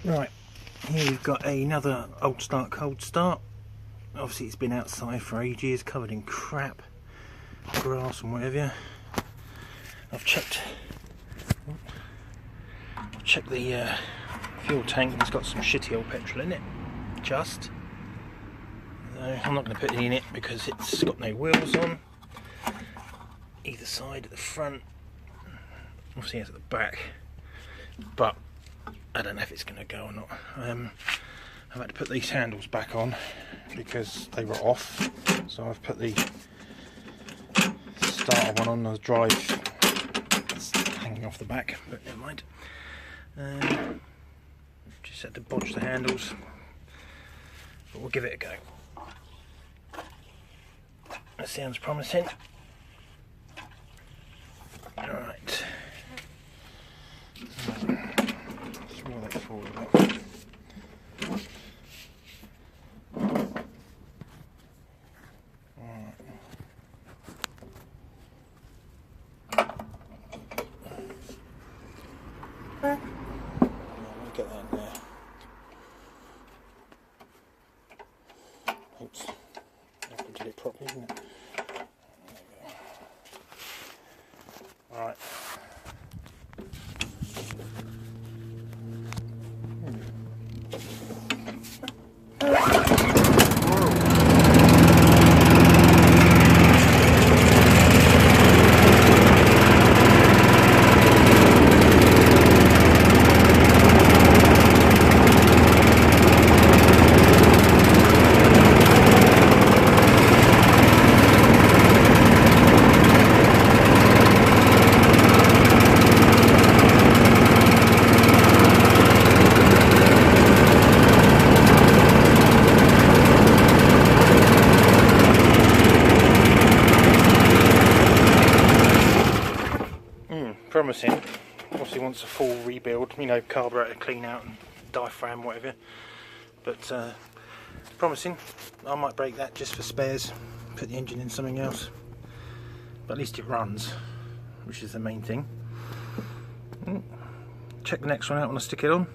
Right, here we've got another old start cold start. Obviously it's been outside for ages, covered in crap, grass and whatever. I've checked the fuel tank, and it's got some shitty old petrol in it, just. I'm not going to put any in it because it's got no wheels on either side at the front. Obviously it's at the back, but I don't know if it's going to go or not. I've had to put these handles back on because they were off, so I've put the starter one on the drive. It's hanging off the back, but never mind. Just had to bodge the handles, but we'll give it a go. That sounds promising. Alright. Let's roll that forward a bit. Get that in there. Oops. I haven't did it properly, isn't it? There we go. Alright. Promising. Obviously wants a full rebuild, you know, carburetor clean out and diaphragm, whatever. But promising. I might break that just for spares, put the engine in something else. But at least it runs, which is the main thing. Check the next one out when I stick it on.